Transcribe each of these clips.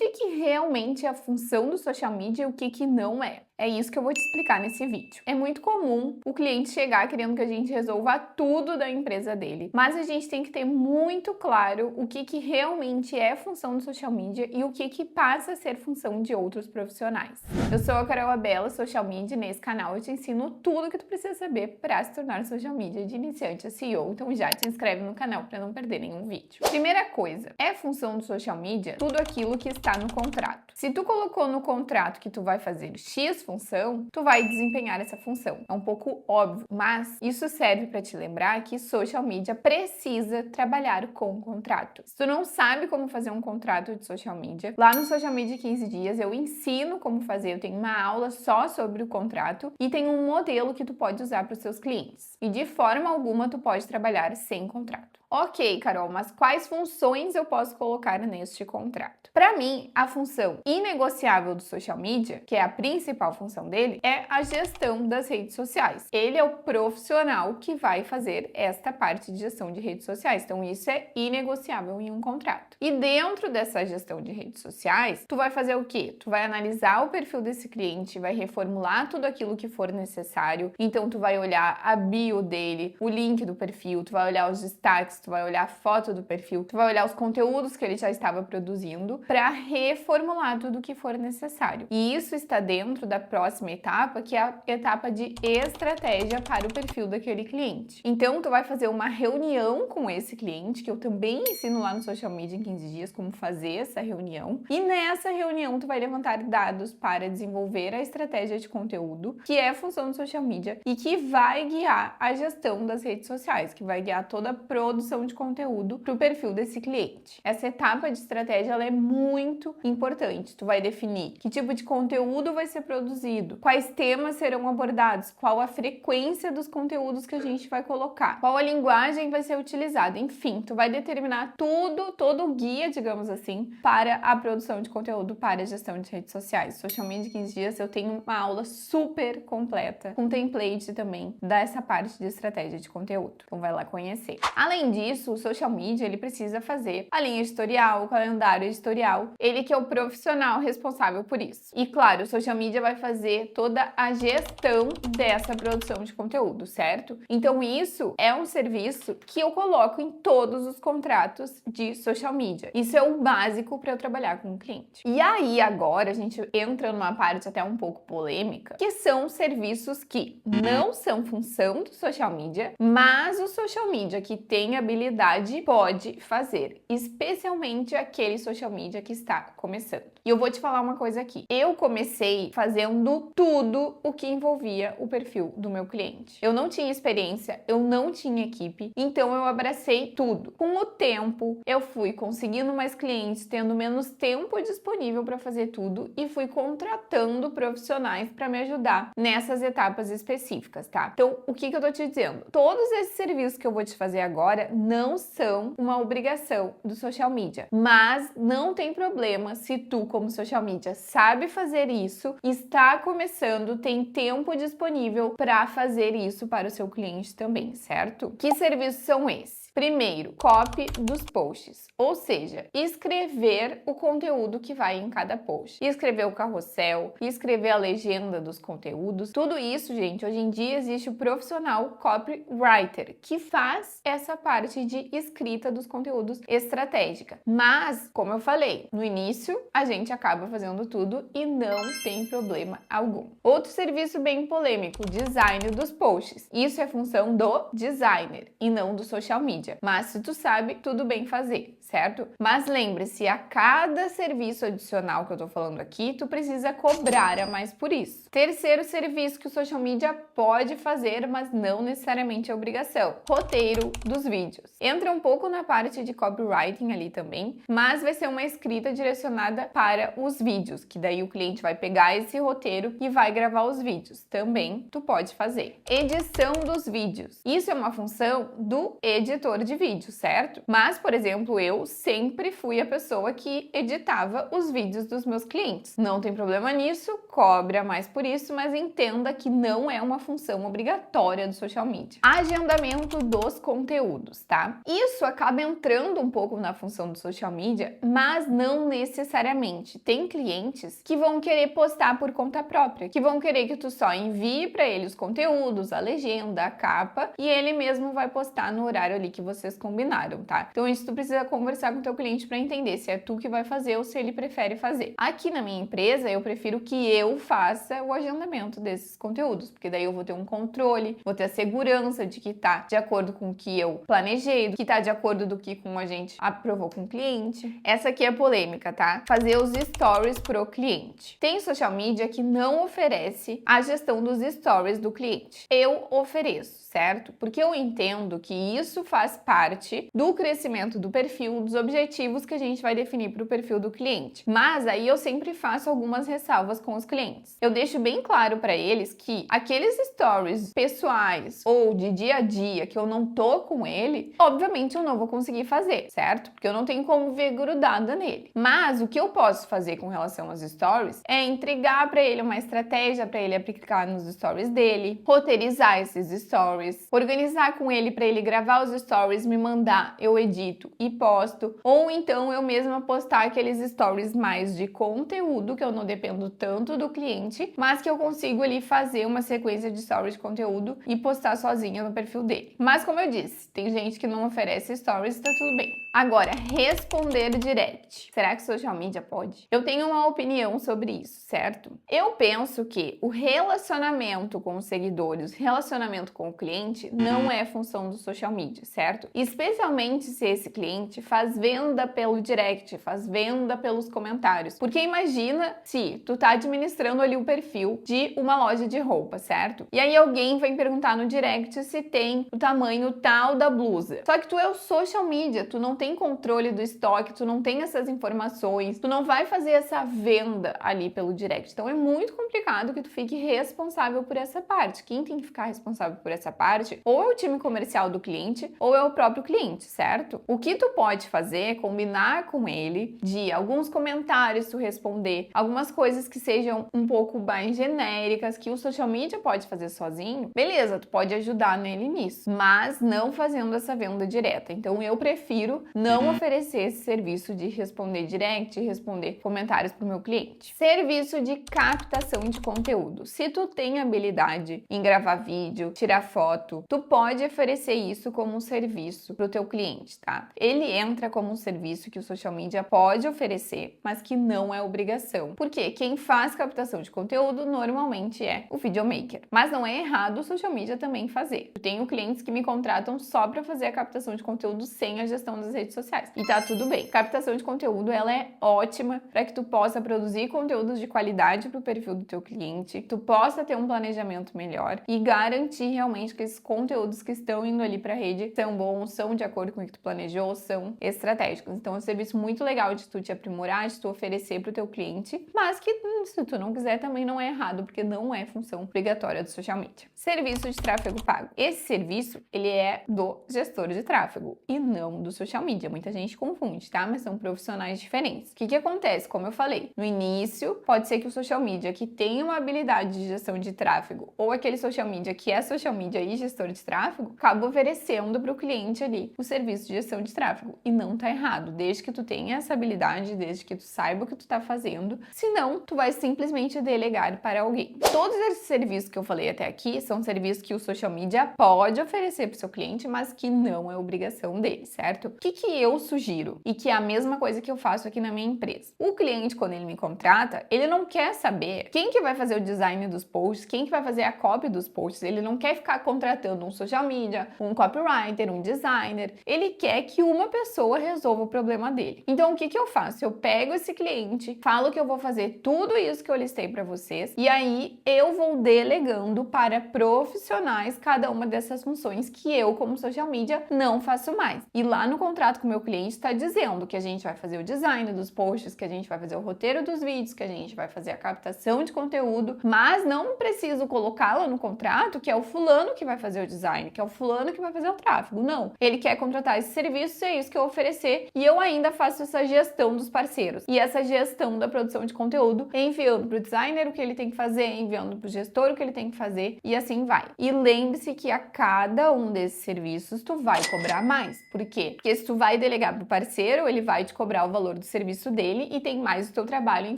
que realmente é a função do social media e o que não é. É isso que eu vou te explicar nesse vídeo. É muito comum o cliente chegar querendo que a gente resolva tudo da empresa dele, mas a gente tem que ter muito claro o que realmente é função do social media e o que passa a ser função de outros profissionais. Eu sou a Carol Abella, social media, e nesse canal eu te ensino tudo o que tu precisa saber para se tornar social media de iniciante a CEO, então já te inscreve no canal para não perder nenhum vídeo. Primeira coisa, é função do social media tudo aquilo que está no contrato. Se tu colocou no contrato que tu vai fazer X função, tu vai desempenhar essa função. É um pouco óbvio, mas isso serve para te lembrar que social media precisa trabalhar com contrato. Se tu não sabe como fazer um contrato de social media, lá no Social Media 15 dias eu ensino como fazer, eu tenho uma aula só sobre o contrato e tem um modelo que tu pode usar para os seus clientes. E de forma alguma tu pode trabalhar sem contrato. Ok, Carol, mas quais funções eu posso colocar neste contrato? Para mim, a função inegociável do social media, que é a principal função dele, é a gestão das redes sociais. Ele é o profissional que vai fazer esta parte de gestão de redes sociais. Então, isso é inegociável em um contrato. E dentro dessa gestão de redes sociais, tu vai fazer o quê? Tu vai analisar o perfil desse cliente, vai reformular tudo aquilo que for necessário. Então, tu vai olhar a bio dele, o link do perfil, tu vai olhar os destaques, tu vai olhar a foto do perfil, tu vai olhar os conteúdos que ele já estava produzindo para reformular tudo o que for necessário. E isso está dentro da próxima etapa, que é a etapa de estratégia para o perfil daquele cliente. Então, tu vai fazer uma reunião com esse cliente, que eu também ensino lá no Social Media em 15 dias como fazer essa reunião. E nessa reunião, tu vai levantar dados para desenvolver a estratégia de conteúdo, que é a função do social media e que vai guiar a gestão das redes sociais, que vai guiar toda a produção de conteúdo para o perfil desse cliente. Essa etapa de estratégia ela é muito importante. Tu vai definir que tipo de conteúdo vai ser produzido, quais temas serão abordados, qual a frequência dos conteúdos que a gente vai colocar, qual a linguagem vai ser utilizada, enfim, tu vai determinar tudo, todo o guia, digamos assim, para a produção de conteúdo para a gestão de redes sociais. Social Media 15 dias eu tenho uma aula super completa, com template também dessa parte de estratégia de conteúdo. Então vai lá conhecer. Além disso, o social media ele precisa fazer a linha editorial, o calendário editorial, ele que é o profissional responsável por isso. E claro, o social media vai fazer toda a gestão dessa produção de conteúdo, certo? Então isso é um serviço que eu coloco em todos os contratos de social media. Isso é o básico para eu trabalhar com o cliente. E aí agora a gente entra numa parte até um pouco polêmica, que são serviços que não são função do social media, mas o social media que tem habilidade pode fazer, especialmente aquele social media que está começando. E eu vou te falar uma coisa aqui. Eu comecei fazendo tudo o que envolvia o perfil do meu cliente. Eu não tinha experiência, eu não tinha equipe, então eu abracei tudo. Com o tempo, eu fui conseguindo mais clientes, tendo menos tempo disponível para fazer tudo e fui contratando profissionais para me ajudar nessas etapas específicas, tá? Então, o que eu tô te dizendo? Todos esses serviços que eu vou te fazer agora não são uma obrigação do social media, mas não tem problema se tu, como social media, sabe fazer isso, está começando, tem tempo disponível para fazer isso para o seu cliente também, certo? Que serviços são esses? Primeiro, copy dos posts, ou seja, escrever o conteúdo que vai em cada post. Escrever o carrossel, escrever a legenda dos conteúdos. Tudo isso, gente, hoje em dia existe o profissional copywriter, que faz essa parte de escrita dos conteúdos estratégica. Mas, como eu falei, no início a gente acaba fazendo tudo e não tem problema algum. Outro serviço bem polêmico, design dos posts. Isso é função do designer e não do social media. Mas se tu sabe, tudo bem fazer, certo? Mas lembre-se, a cada serviço adicional que eu tô falando aqui, tu precisa cobrar a mais por isso. Terceiro serviço que o social media pode fazer, mas não necessariamente é obrigação: roteiro dos vídeos. Entra um pouco na parte de copywriting ali também, mas vai ser uma escrita direcionada para os vídeos, que daí o cliente vai pegar esse roteiro e vai gravar os vídeos. Também tu pode fazer. Edição dos vídeos. Isso é uma função do editor de vídeo, certo? Mas, por exemplo, eu eu sempre fui a pessoa que editava os vídeos dos meus clientes. Não tem problema nisso, cobra mais por isso, mas entenda que não é uma função obrigatória do social media. Agendamento dos conteúdos, tá? Isso acaba entrando um pouco na função do social media, mas não necessariamente. Tem clientes que vão querer postar por conta própria, que vão querer que tu só envie para ele os conteúdos, a legenda, a capa, e ele mesmo vai postar no horário ali que vocês combinaram, tá? Então isso tu precisa conversar com o teu cliente para entender se é tu que vai fazer ou se ele prefere fazer. Aqui na minha empresa, eu prefiro que eu faça o agendamento desses conteúdos, porque daí eu vou ter um controle, vou ter a segurança de que tá de acordo com o que eu planejei, que tá de acordo do que a gente aprovou com o cliente. Essa aqui é polêmica, tá? Fazer os stories pro cliente. Tem social media que não oferece a gestão dos stories do cliente. Eu ofereço, certo? Porque eu entendo que isso faz parte do crescimento do perfil, dos objetivos que a gente vai definir para o perfil do cliente. Mas aí eu sempre faço algumas ressalvas com os clientes. Eu deixo bem claro para eles que aqueles stories pessoais ou de dia a dia que eu não tô com ele, obviamente eu não vou conseguir fazer, certo? Porque eu não tenho como ver grudada nele. Mas o que eu posso fazer com relação aos stories é entregar para ele uma estratégia para ele aplicar nos stories dele, roteirizar esses stories, organizar com ele para ele gravar os stories, me mandar, eu edito e posto, ou então eu mesma postar aqueles stories mais de conteúdo, que eu não dependo tanto do cliente, mas que eu consigo ali fazer uma sequência de stories de conteúdo e postar sozinha no perfil dele. Mas como eu disse, tem gente que não oferece stories, tá tudo bem. Agora, responder direct. Será que social media pode? Eu tenho uma opinião sobre isso, certo? Eu penso que o relacionamento com os seguidores, relacionamento com o cliente, não é função do social media, certo? Especialmente se esse cliente faz venda pelo direct, faz venda pelos comentários. Porque imagina se tu tá administrando ali o perfil de uma loja de roupa, certo? E aí alguém vem perguntar no direct se tem o tamanho tal da blusa. Só que tu é o social media, tu não tem controle do estoque, tu não tem essas informações, tu não vai fazer essa venda ali pelo direct. Então é muito complicado que tu fique responsável por essa parte. Quem tem que ficar responsável por essa parte ou é o time comercial do cliente ou é o próprio cliente, certo? O que tu pode fazer é combinar com ele de alguns comentários tu responder, algumas coisas que sejam um pouco mais genéricas que o social media pode fazer sozinho. Beleza, tu pode ajudar nele nisso, mas não fazendo essa venda direta. Então eu prefiro não oferecer esse serviço de responder direct, responder comentários pro meu cliente. Serviço de captação de conteúdo. Se tu tem habilidade em gravar vídeo, tirar foto, tu pode oferecer isso como um serviço pro teu cliente, tá? Ele entra como um serviço que o social media pode oferecer, mas que não é obrigação. Porque quem faz captação de conteúdo normalmente é o videomaker. Mas não é errado o social media também fazer. Eu tenho clientes que me contratam só para fazer a captação de conteúdo sem a gestão das redes sociais. E tá tudo bem. Captação de conteúdo, ela é ótima para que tu possa produzir conteúdos de qualidade pro perfil do teu cliente, tu possa ter um planejamento melhor e garantir realmente que esses conteúdos que estão indo ali para a rede são bons, são de acordo com o que tu planejou, são estratégicos. Então é um serviço muito legal de tu te aprimorar, de tu oferecer pro teu cliente, mas que se tu não quiser também não é errado, porque não é função obrigatória do social media. Serviço de tráfego pago. Esse serviço, ele é do gestor de tráfego e não do social media. Muita gente confunde, tá? Mas são profissionais diferentes. O que acontece? Como eu falei, no início, pode ser que o social media que tem uma habilidade de gestão de tráfego ou aquele social media que é social media e gestor de tráfego, acaba oferecendo para o cliente ali o serviço de gestão de tráfego. E não tá errado, desde que tu tenha essa habilidade, desde que tu saiba o que tu tá fazendo. Senão, tu vai simplesmente delegar para alguém. Todos esses serviços que eu falei até aqui são serviços que o social media pode oferecer para o seu cliente, mas que não é obrigação dele, certo? O que eu sugiro? E que é a mesma coisa que eu faço aqui na minha empresa. O cliente, quando ele me contrata, ele não quer saber quem que vai fazer o design dos posts, quem que vai fazer a copy dos posts. Ele não quer ficar contratando um social media, um copywriter, um designer. Ele quer que uma pessoa resolva o problema dele. Então, o que eu faço? Eu pego esse cliente, falo que eu vou fazer tudo isso que eu listei para vocês e aí eu vou delegando para profissionais cada uma dessas funções que eu, como social media, não faço mais. E lá no contrato com o meu cliente está dizendo que a gente vai fazer o design dos posts, que a gente vai fazer o roteiro dos vídeos, que a gente vai fazer a captação de conteúdo, mas não preciso colocá-la no contrato que é o fulano que vai fazer o design, que é o fulano que vai fazer o tráfego. Não. Ele quer contratar esse serviço e é isso que eu oferecer e eu ainda faço essa gestão dos parceiros e essa gestão da produção de conteúdo, enviando para o designer o que ele tem que fazer, enviando para o gestor o que ele tem que fazer e assim vai. E lembre-se que a cada um desses serviços tu vai cobrar mais. Por quê? Porque se tu vai delegar para o parceiro, ele vai te cobrar o valor do serviço dele e tem mais o teu trabalho em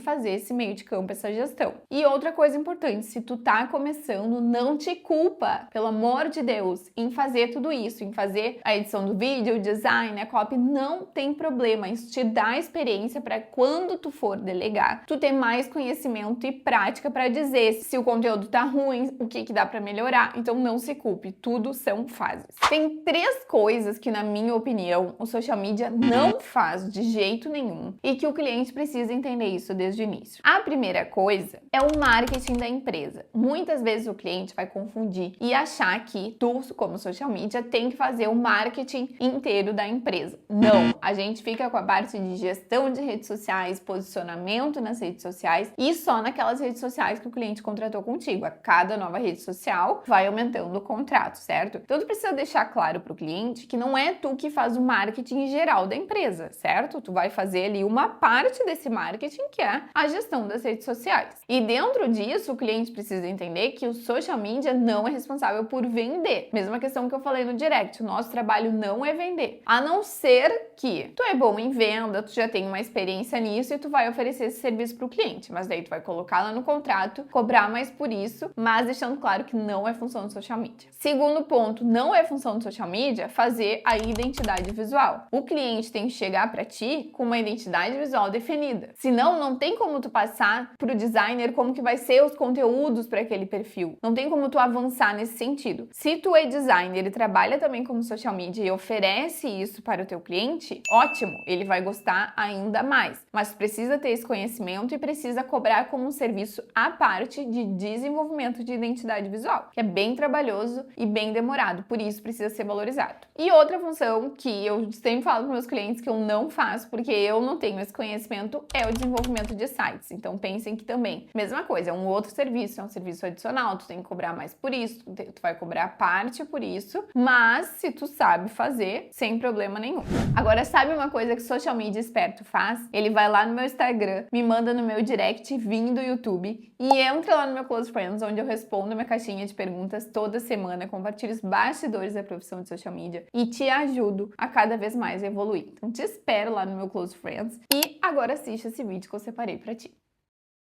fazer esse meio de campo, essa gestão. E outra coisa importante, se tu tá começando, não te culpa, pelo amor de Deus, em fazer tudo isso, em fazer a edição do vídeo, o design, a copy, não tem problema. Isso te dá experiência para quando tu for delegar, tu ter mais conhecimento e prática para dizer se o conteúdo tá ruim, o que dá para melhorar. Então não se culpe, tudo são fases. Tem 3 coisas que, na minha opinião, o social media não faz de jeito nenhum e que o cliente precisa entender isso desde o início. A primeira coisa é o marketing da empresa. Muitas vezes o cliente vai confundir e achar que tu, como social media, tem que fazer o marketing inteiro da empresa. Não, a gente fica com a parte de gestão de redes sociais, posicionamento nas redes sociais e só naquelas redes sociais que o cliente contratou contigo. A cada nova rede social vai aumentando o contrato, certo? Então tu precisa deixar claro para o cliente que não é tu que faz o marketing geral da empresa, certo? Tu vai fazer ali uma parte desse marketing que é a gestão das redes sociais. E dentro disso, o cliente precisa entender que o social media não é responsável por vender. Mesma questão que eu falei no direct, o nosso trabalho não é vender. A não ser que tu é bom em venda, tu já tem uma experiência nisso e tu vai oferecer esse serviço para o cliente. Mas daí tu vai colocar lá no contrato, cobrar mais por isso, mas deixando claro que não é função do social media. Segundo ponto, não é função do social media fazer a identidade visual. O cliente tem que chegar para ti com uma identidade visual definida. Senão, não tem como tu passar pro designer como que vai ser os conteúdos para aquele perfil. Não tem como tu avançar nesse sentido. Se tu é designer e trabalha também como social media e oferece isso para o teu cliente, ótimo, ele vai gostar ainda mais. Mas precisa ter esse conhecimento e precisa cobrar como um serviço à parte de desenvolvimento de identidade visual, que é bem trabalhoso e bem demorado, por isso precisa ser valorizado. E outra função que eu sempre falo para meus clientes que eu não faço, porque eu não tenho esse conhecimento, é o desenvolvimento de sites. Então pensem que também, mesma coisa, é um outro serviço, é um serviço adicional, tu tem que cobrar mais por isso, tu vai cobrar parte por isso, mas se tu sabe fazer, sem problema nenhum. Agora, sabe uma coisa que social media esperto faz? Ele vai lá no meu Instagram, me manda no meu direct vindo do YouTube e entra lá no meu Close Friends, onde eu respondo a minha caixinha de perguntas toda semana, compartilho os bastidores da profissão de social media e te ajudo a cada vez mais evoluir. Então te espero lá no meu Close Friends e agora assiste esse vídeo que eu separei pra ti.